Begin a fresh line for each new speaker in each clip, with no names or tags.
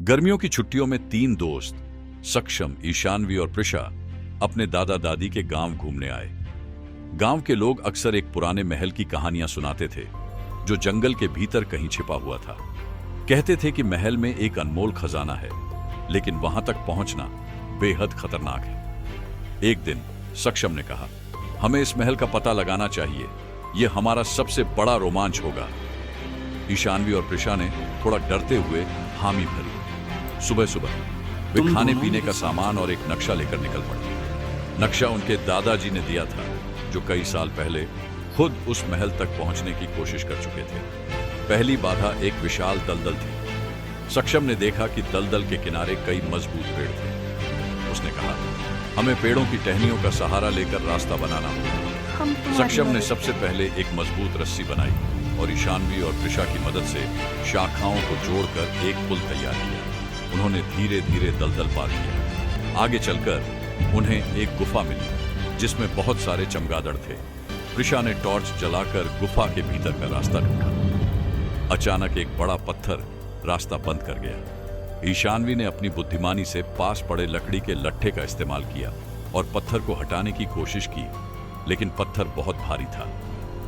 गर्मियों की छुट्टियों में तीन दोस्त सक्षम, ईशानवी और प्रिशा अपने दादा दादी के गांव घूमने आए। गांव के लोग अक्सर एक पुराने महल की कहानियां सुनाते थे जो जंगल के भीतर कहीं छिपा हुआ था। कहते थे कि महल में एक अनमोल खजाना है, लेकिन वहां तक पहुंचना बेहद खतरनाक है। एक दिन सक्षम ने कहा, हमें इस महल का पता लगाना चाहिए, यह हमारा सबसे बड़ा रोमांच होगा। ईशानवी और प्रिशा ने थोड़ा डरते हुए हामी भरी। सुबह सुबह वे खाने पीने का सामान और एक नक्शा लेकर निकल पड़े। नक्शा उनके दादाजी ने दिया था, जो कई साल पहले खुद उस महल तक पहुंचने की कोशिश कर चुके थे। पहली बाधा एक विशाल दलदल थी। सक्षम ने देखा कि दलदल के किनारे कई मजबूत पेड़ थे। उसने कहा, हमें पेड़ों की टहनियों का सहारा लेकर रास्ता बनाना होगा। सक्षम ने सबसे पहले एक मजबूत रस्सी बनाई और ईशानवी और प्रिशा की मदद से शाखाओं को जोड़कर एक पुल तैयार किया। उन्होंने धीरे धीरे दलदल पार किया। आगे चलकर उन्हें एक गुफा मिली जिसमें बहुत सारे चमगादड़ थे। प्रिशा ने टॉर्च जलाकर गुफा के भीतर का रास्ता ढूंढा। अचानक एक बड़ा पत्थर रास्ता बंद कर गया। ईशानवी ने अपनी बुद्धिमानी से पास पड़े लकड़ी के लट्ठे का इस्तेमाल किया और पत्थर को हटाने की कोशिश की, लेकिन पत्थर बहुत भारी था।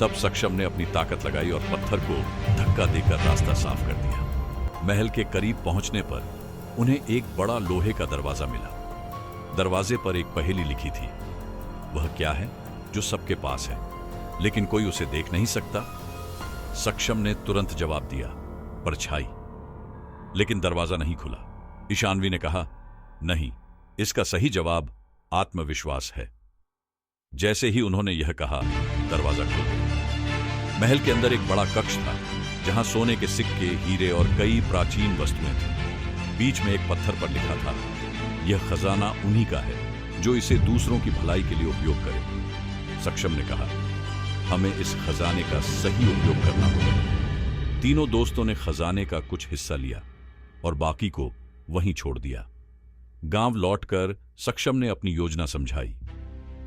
तब सक्षम ने अपनी ताकत लगाई और पत्थर को धक्का देकर रास्ता साफ कर दिया। महल के करीब पहुंचने पर उन्हें एक बड़ा लोहे का दरवाजा मिला। दरवाजे पर एक पहेली लिखी थी, वह क्या है जो सबके पास है लेकिन कोई उसे देख नहीं सकता। सक्षम ने तुरंत जवाब दिया, परछाई। लेकिन दरवाजा नहीं खुला। ईशानवी ने कहा, नहीं, इसका सही जवाब आत्मविश्वास है। जैसे ही उन्होंने यह कहा, दरवाजा खुल गया। महल के अंदर एक बड़ा कक्ष था जहां सोने के सिक्के, हीरे और कई प्राचीन वस्तुएं थीं। बीच में एक पत्थर पर लिखा था, यह खजाना उन्हीं का है जो इसे दूसरों की भलाई के लिए उपयोग करे। सक्षम ने कहा, हमें इस खजाने का सही उपयोग करना होगा। तीनों दोस्तों ने खजाने का कुछ हिस्सा लिया और बाकी को वहीं छोड़ दिया। गांव लौटकर सक्षम ने अपनी योजना समझाई।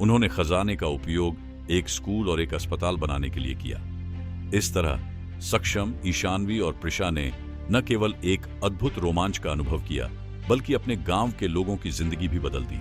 उन्होंने खजाने का उपयोग एक स्कूल और एक अस्पताल बनाने के लिए किया। इस तरह सक्षम, ईशानवी और प्रिशा ने न केवल एक अद्भुत रोमांच का अनुभव किया, बल्कि अपने गांव के लोगों की जिंदगी भी बदल दी।